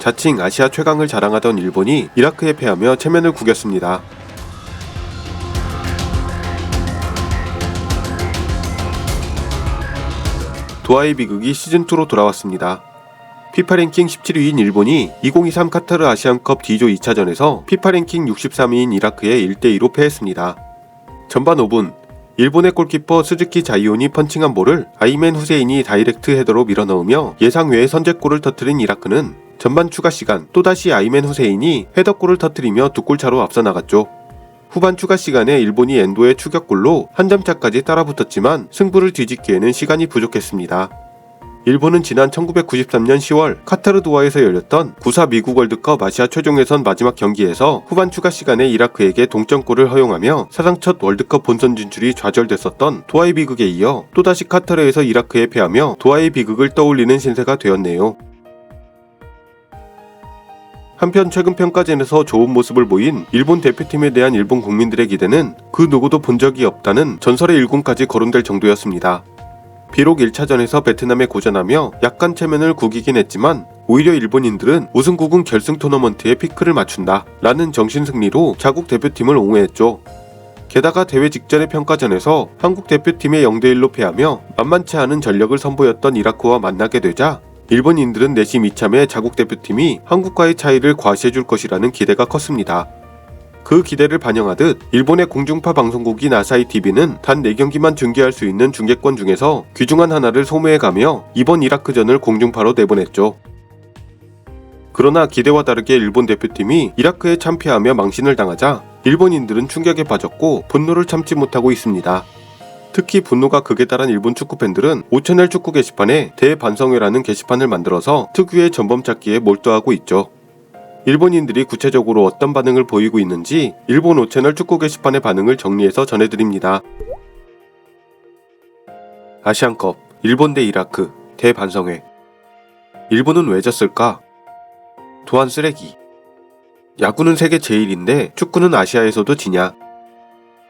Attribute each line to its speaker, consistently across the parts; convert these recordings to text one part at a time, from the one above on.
Speaker 1: 자칭 아시아 최강을 자랑하던 일본이 이라크에 패하며 체면을 구겼습니다. 도하의 비극이 시즌2로 돌아왔습니다. 피파 랭킹 17위인 일본이 2023 카타르 아시안컵 D조 2차전에서 피파 랭킹 63위인 이라크에 1대2로 패했습니다. 전반 5분, 일본의 골키퍼 스즈키 자이온이 펀칭한 볼을 아이멘 후세인이 다이렉트 헤더로 밀어넣으며 예상 외의 선제골을 터뜨린 이라크는 전반 추가 시간 또다시 아이멘 후세인이 헤더골을 터뜨리며 2골 차로 앞서 나갔죠. 후반 추가 시간에 일본이 엔도의 추격골로 한 점 차까지 따라붙었지만 승부를 뒤집기에는 시간이 부족했습니다. 일본은 지난 1993년 10월 카타르 도하에서 열렸던 94 미국 월드컵 아시아 최종예선 마지막 경기에서 후반 추가 시간에 이라크에게 동점골을 허용하며 사상 첫 월드컵 본선 진출이 좌절됐었던 도하의 비극에 이어 또다시 카타르에서 이라크에 패하며 도하의 비극을 떠올리는 신세가 되었네요. 한편 최근 평가전에서 좋은 모습을 보인 일본 대표팀에 대한 일본 국민들의 기대는 그 누구도 본 적이 없다는 전설의 일군까지 거론될 정도였습니다. 비록 1차전에서 베트남에 고전하며 약간 체면을 구기긴 했지만 오히려 일본인들은 우승국은 결승 토너먼트에 피크를 맞춘다 라는 정신승리로 자국 대표팀을 옹호했죠. 게다가 대회 직전의 평가전에서 한국 대표팀의 0대1로 패하며 만만치 않은 전력을 선보였던 이라크와 만나게 되자 일본인들은 내심 이참에 자국 대표팀이 한국과의 차이를 과시해줄 것이라는 기대가 컸습니다. 그 기대를 반영하듯 일본의 공중파 방송국인 아사히TV는 단 4경기만 중계할 수 있는 중계권 중에서 귀중한 하나를 소모해가며 이번 이라크전을 공중파로 내보냈죠. 그러나 기대와 다르게 일본 대표팀이 이라크에 참패하며 망신을 당하자 일본인들은 충격에 빠졌고 분노를 참지 못하고 있습니다. 특히 분노가 극에 달한 일본 축구팬들은 5채널 축구 게시판에 대반성회라는 게시판을 만들어서 특유의 전범찾기에 몰두하고 있죠. 일본인들이 구체적으로 어떤 반응을 보이고 있는지 일본 5채널 축구 게시판의 반응을 정리해서 전해드립니다. 아시안컵, 일본 대 이라크, 대반성회. 일본은 왜 졌을까? 도안 쓰레기. 야구는 세계 제일인데 축구는 아시아에서도 지냐?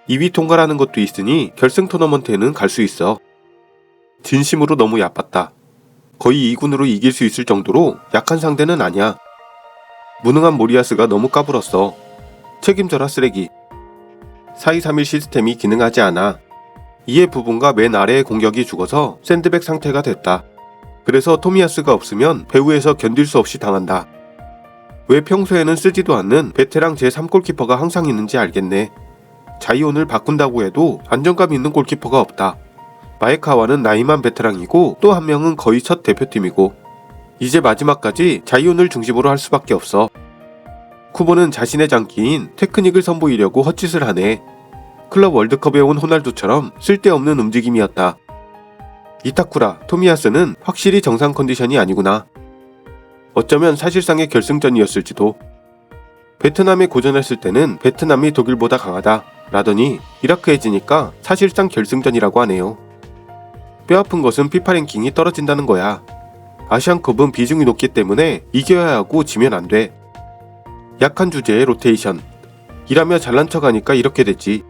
Speaker 1: 2위 통과라는 것도 있으니 결승 토너먼트에는 갈 수 있어. 진심으로 너무 야빴다. 거의 2군으로 이길 수 있을 정도로 약한 상대는 아니야. 무능한 모리아스가 너무 까불었어. 책임져라 쓰레기. 4-2-3-1 시스템이 기능하지 않아. 이에 부분과 맨 아래의 공격이 죽어서 샌드백 상태가 됐다. 그래서 토미야스가 없으면 배후에서 견딜 수 없이 당한다. 왜 평소에는 쓰지도 않는 베테랑 제3골키퍼가 항상 있는지 알겠네. 자이온을 바꾼다고 해도 안정감 있는 골키퍼가 없다. 마에카와는 나이만 베테랑이고 또 한 명은 거의 첫 대표팀이고 이제 마지막까지 자이온을 중심으로 할 수밖에 없어. 쿠보는 자신의 장기인 테크닉을 선보이려고 헛짓을 하네. 클럽 월드컵에 온 호날두처럼 쓸데없는 움직임이었다. 이타쿠라, 토미야스는 확실히 정상 컨디션이 아니구나. 어쩌면 사실상의 결승전이었을지도. 베트남에 고전했을 때는 베트남이 독일보다 강하다 라더니 이라크에 지니까 사실상 결승전이라고 하네요. 뼈아픈 것은 피파 랭킹이 떨어진다는 거야. 아시안컵은 비중이 높기 때문에 이겨야 하고 지면 안 돼. 약한 주제에 로테이션. 이라며 잘난 척하니까 이렇게 됐지.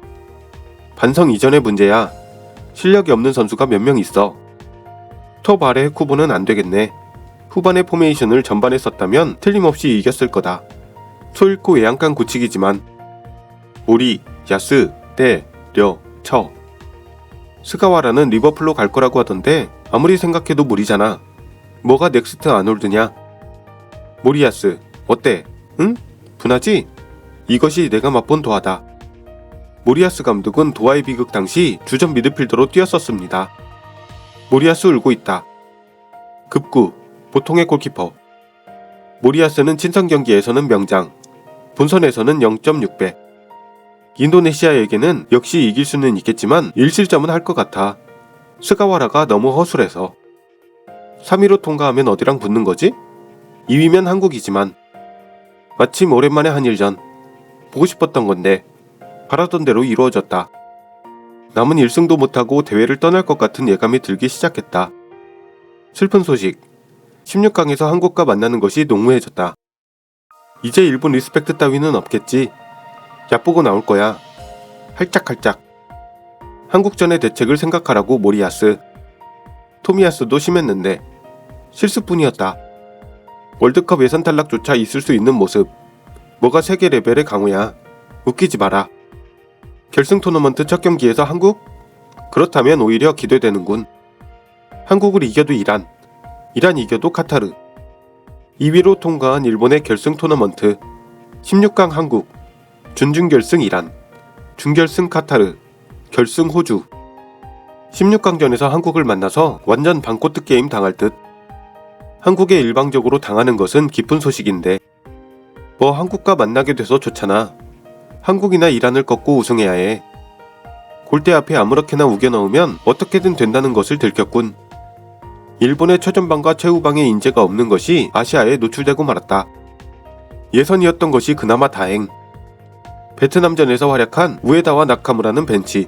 Speaker 1: 반성 이전의 문제야. 실력이 없는 선수가 몇 명 있어. 톱 아래 쿠보는 안 되겠네. 후반의 포메이션을 전반에 썼다면 틀림없이 이겼을 거다. 소 잃고 외양간 구치기지만 모리, 야스, 때, 려, 처. 스가와라는 리버풀로 갈 거라고 하던데 아무리 생각해도 무리잖아. 뭐가 넥스트 아놀드냐? 모리야스, 어때? 응? 분하지? 이것이 내가 맛본 도하다. 모리야스 감독은 도하의 비극 당시 주전 미드필더로 뛰었었습니다. 모리야스 울고 있다. 급구, 보통의 골키퍼. 모리야스는 친선 경기에서는 명장, 본선에서는 0.6배. 인도네시아에게는 역시 이길 수는 있겠지만 1실점은 할 것 같아. 스가와라가 너무 허술해서. 3위로 통과하면 어디랑 붙는 거지? 2위면 한국이지만. 마침 오랜만에 한일전. 보고 싶었던 건데 바라던 대로 이루어졌다. 남은 1승도 못하고 대회를 떠날 것 같은 예감이 들기 시작했다. 슬픈 소식. 16강에서 한국과 만나는 것이 농후해졌다. 이제 일본 리스펙트 따위는 없겠지. 얕보고 나올 거야. 할짝할짝. 한국전의 대책을 생각하라고 모리야스. 토미야스도 심했는데 실수뿐이었다. 월드컵 예선 탈락조차 있을 수 있는 모습. 뭐가 세계 레벨의 강호야. 웃기지 마라. 결승 토너먼트 첫 경기에서 한국? 그렇다면 오히려 기대되는군. 한국을 이겨도 이란 이겨도 카타르. 2위로 통과한 일본의 결승 토너먼트. 16강 한국, 준준결승 이란, 준결승 카타르, 결승 호주. 16강전에서 한국을 만나서 완전 방코트 게임 당할 듯. 한국에 일방적으로 당하는 것은 기쁜 소식인데 뭐 한국과 만나게 돼서 좋잖아. 한국이나 이란을 꺾고 우승해야 해. 골대 앞에 아무렇게나 우겨 넣으면 어떻게든 된다는 것을 들켰군. 일본의 최전방과 최후방에 인재가 없는 것이 아시아에 노출되고 말았다. 예선이었던 것이 그나마 다행. 베트남전에서 활약한 우에다와 나카무라는 벤치,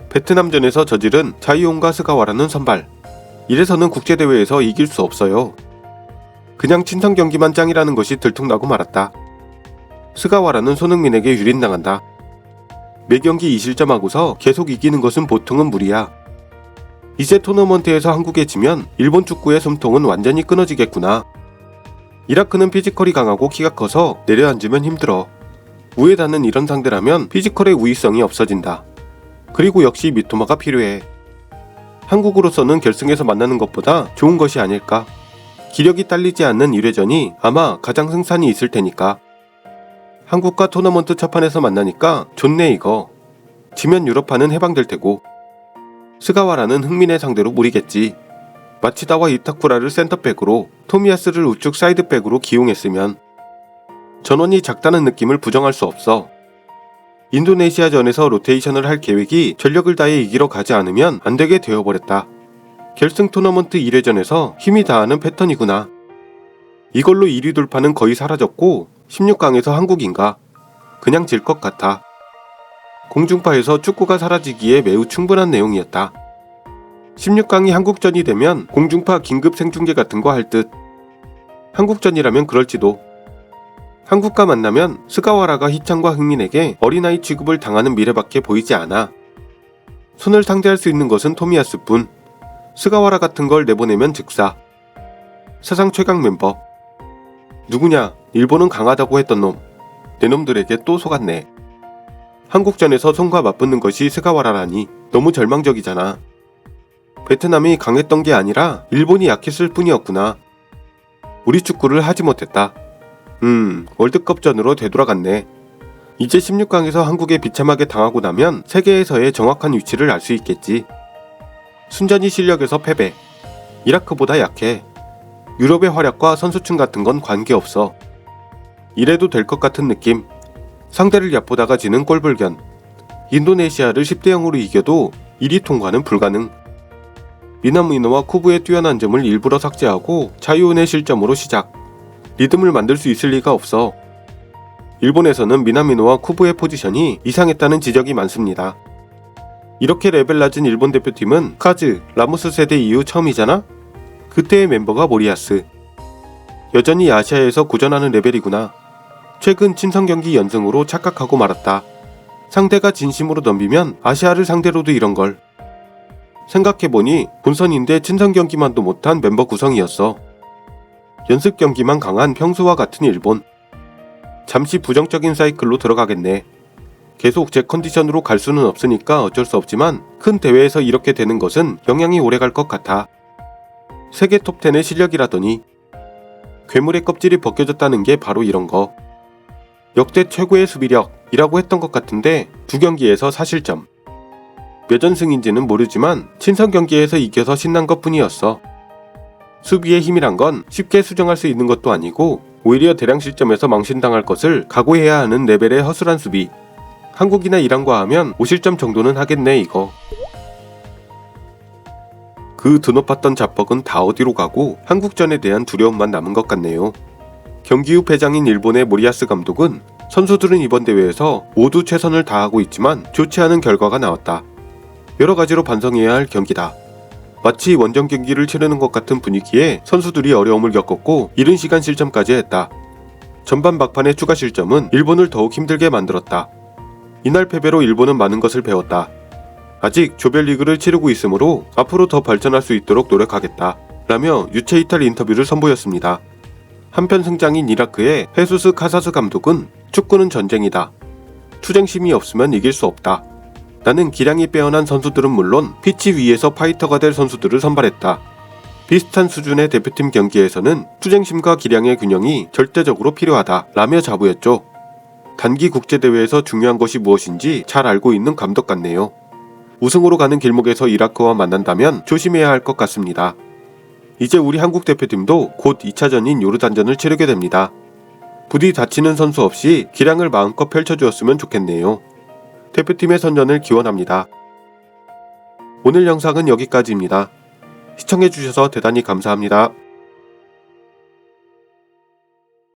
Speaker 1: 베트남전에서 저지른 자이온과 스가와라는 선발. 이래서는 국제대회에서 이길 수 없어요. 그냥 친선 경기만 짱이라는 것이 들통나고 말았다. 스가와라는 손흥민에게 유린당한다. 매경기 2실점하고서 계속 이기는 것은 보통은 무리야. 이제 토너먼트에서 한국에 지면 일본 축구의 숨통은 완전히 끊어지겠구나. 이라크는 피지컬이 강하고 키가 커서 내려앉으면 힘들어. 우에다는 이런 상대라면 피지컬의 우위성이 없어진다. 그리고 역시 미토마가 필요해. 한국으로서는 결승에서 만나는 것보다 좋은 것이 아닐까. 기력이 딸리지 않는 1회전이 아마 가장 승산이 있을 테니까. 한국과 토너먼트 첫판에서 만나니까 좋네 이거. 지면 유럽파는 해방될 테고. 스가와라는 흥민의 상대로 무리겠지. 마치다와 이타쿠라를 센터백으로, 토미야스를 우측 사이드백으로 기용했으면. 전원이 작다는 느낌을 부정할 수 없어. 인도네시아전에서 로테이션을 할 계획이 전력을 다해 이기러 가지 않으면 안되게 되어버렸다. 결승 토너먼트 1회전에서 힘이 다하는 패턴이구나. 이걸로 1위 돌파는 거의 사라졌고 16강에서 한국인가? 그냥 질 것 같아. 공중파에서 축구가 사라지기에 매우 충분한 내용이었다. 16강이 한국전이 되면 공중파 긴급 생중계 같은 거 할 듯. 한국전이라면 그럴지도. 한국과 만나면 스가와라가 희창과 흥민에게 어린아이 취급을 당하는 미래밖에 보이지 않아. 손을 상대할 수 있는 것은 토미야스뿐. 스가와라 같은 걸 내보내면 즉사. 사상 최강 멤버. 누구냐? 일본은 강하다고 했던 놈. 내 놈들에게 또 속았네. 한국전에서 손과 맞붙는 것이 스가와라라니 너무 절망적이잖아. 베트남이 강했던 게 아니라 일본이 약했을 뿐이었구나. 우리 축구를 하지 못했다. 월드컵전으로 되돌아갔네. 이제 16강에서 한국에 비참하게 당하고 나면 세계에서의 정확한 위치를 알 수 있겠지. 순전히 실력에서 패배. 이라크보다 약해. 유럽의 활약과 선수층 같은 건 관계없어. 이래도 될 것 같은 느낌. 상대를 얕보다가 지는 꼴불견. 인도네시아를 10대 0으로 이겨도 1위 통과는 불가능. 미나미노와 쿠브의 뛰어난 점을 일부러 삭제하고 자유온의 실점으로 시작. 리듬을 만들 수 있을 리가 없어. 일본에서는 미나미노와 쿠브의 포지션이 이상했다는 지적이 많습니다. 이렇게 레벨 낮은 일본 대표팀은 카즈, 라모스 세대 이후 처음이잖아? 그때의 멤버가 모리아스. 여전히 아시아에서 고전하는 레벨이구나. 최근 친선 경기 연승으로 착각하고 말았다. 상대가 진심으로 덤비면 아시아를 상대로도 이런걸. 생각해보니 본선인데 친선 경기만도 못한 멤버 구성이었어. 연습 경기만 강한 평소와 같은 일본. 잠시 부정적인 사이클로 들어가겠네. 계속 제 컨디션으로 갈 수는 없으니까 어쩔 수 없지만 큰 대회에서 이렇게 되는 것은 영향이 오래 갈 것 같아. 세계 톱10의 실력이라더니. 괴물의 껍질이 벗겨졌다는 게 바로 이런 거. 역대 최고의 수비력이라고 했던 것 같은데 2경기에서 4실점. 몇 연승인지는 모르지만 친선 경기에서 이겨서 신난 것 뿐이었어. 수비의 힘이란 건 쉽게 수정할 수 있는 것도 아니고 오히려 대량 실점에서 망신당할 것을 각오해야 하는 레벨의 허술한 수비. 한국이나 이란과 하면 5실점 정도는 하겠네 이거. 그 드높았던 자뻑은 다 어디로 가고 한국전에 대한 두려움만 남은 것 같네요. 경기 후 패장인 일본의 모리야스 감독은 선수들은 이번 대회에서 모두 최선을 다하고 있지만 좋지 않은 결과가 나왔다. 여러 가지로 반성해야 할 경기다. 마치 원정 경기를 치르는 것 같은 분위기에 선수들이 어려움을 겪었고 이른 시간 실점까지 했다. 전반 막판의 추가 실점은 일본을 더욱 힘들게 만들었다. 이날 패배로 일본은 많은 것을 배웠다. 아직 조별리그를 치르고 있으므로 앞으로 더 발전할 수 있도록 노력하겠다 라며 유체 이탈 인터뷰를 선보였습니다. 한편 승장인 이라크의 헤수스 카사스 감독은 축구는 전쟁이다. 투쟁심이 없으면 이길 수 없다. 나는 기량이 빼어난 선수들은 물론 피치 위에서 파이터가 될 선수들을 선발했다. 비슷한 수준의 대표팀 경기에서는 투쟁심과 기량의 균형이 절대적으로 필요하다 라며 자부했죠. 단기 국제대회에서 중요한 것이 무엇인지 잘 알고 있는 감독 같네요. 우승으로 가는 길목에서 이라크와 만난다면 조심해야 할 것 같습니다. 이제 우리 한국 대표팀도 곧 2차전인 요르단전을 치르게 됩니다. 부디 다치는 선수 없이 기량을 마음껏 펼쳐주었으면 좋겠네요. 대표팀의 선전을 기원합니다. 오늘 영상은 여기까지입니다. 시청해주셔서 대단히 감사합니다.